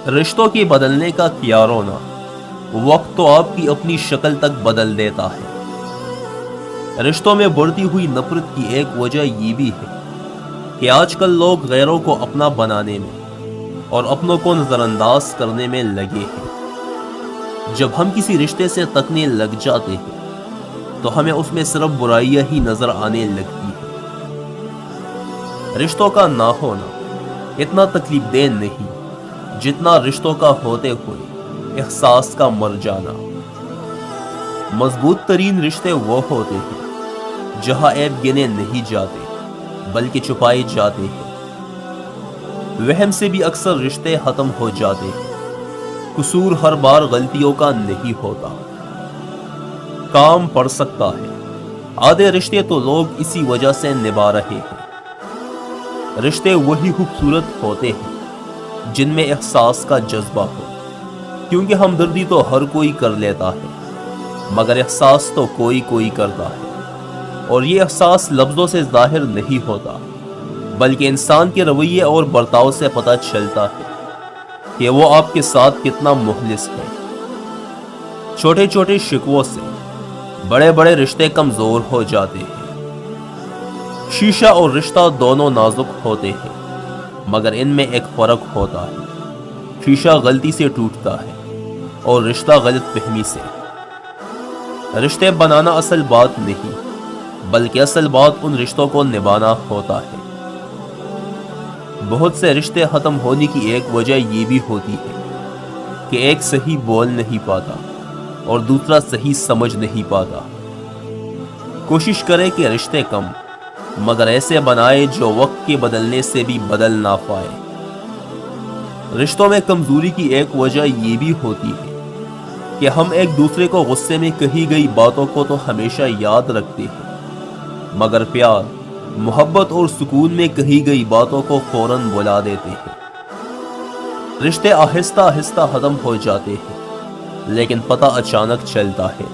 رشتوں کے بدلنے کا کیا رونا، وقت تو آپ کی اپنی شکل تک بدل دیتا ہے۔ رشتوں میں بڑھتی ہوئی نفرت کی ایک وجہ یہ بھی ہے کہ آج کل لوگ غیروں کو اپنا بنانے میں اور اپنوں کو نظر انداز کرنے میں لگے ہیں۔ جب ہم کسی رشتے سے تکنے لگ جاتے ہیں تو ہمیں اس میں صرف برائیاں ہی نظر آنے لگتی ہیں۔ رشتوں کا نہ ہونا اتنا تکلیف دہ نہیں جتنا رشتوں کا ہوتے ہوئے احساس کا مر جانا۔ مضبوط ترین رشتے وہ ہوتے ہیں جہاں عیب گنے نہیں جاتے بلکہ چھپائے جاتے ہیں۔ وہم سے بھی اکثر رشتے ختم ہو جاتے ہیں۔ قصور ہر بار غلطیوں کا نہیں ہوتا۔ کام پڑ سکتا ہے، آدھے رشتے تو لوگ اسی وجہ سے نبھا رہے ہیں۔ رشتے وہی خوبصورت ہوتے ہیں جن میں احساس کا جذبہ ہو، کیونکہ ہمدردی تو ہر کوئی کر لیتا ہے مگر احساس تو کوئی کوئی کرتا ہے، اور یہ احساس لفظوں سے ظاہر نہیں ہوتا بلکہ انسان کے رویے اور برتاؤ سے پتہ چلتا ہے کہ وہ آپ کے ساتھ کتنا مخلص ہے۔ چھوٹے چھوٹے شکووں سے بڑے بڑے رشتے کمزور ہو جاتے ہیں۔ شیشہ اور رشتہ دونوں نازک ہوتے ہیں مگر ان میں ایک فرق ہوتا ہے۔ شیشہ غلطی سے ٹوٹتا ہے اور رشتہ غلط فہمی سے۔ رشتے بنانا اصل بات نہیں بلکہ اصل بات ان رشتوں کو نبھانا ہوتا ہے۔ بہت سے رشتے ختم ہونے کی ایک وجہ یہ بھی ہوتی ہے کہ ایک صحیح بول نہیں پاتا اور دوسرا صحیح سمجھ نہیں پاتا۔ کوشش کرے کہ رشتے کم مگر ایسے بنائے جو وقت کے بدلنے سے بھی بدل نہ پائے۔ رشتوں میں کمزوری کی ایک وجہ یہ بھی ہوتی ہے کہ ہم ایک دوسرے کو غصے میں کہی گئی باتوں کو تو ہمیشہ یاد رکھتے ہیں مگر پیار، محبت اور سکون میں کہی گئی باتوں کو فوراً بھلا دیتے ہیں۔ رشتے آہستہ آہستہ ختم ہو جاتے ہیں لیکن پتہ اچانک چلتا ہے۔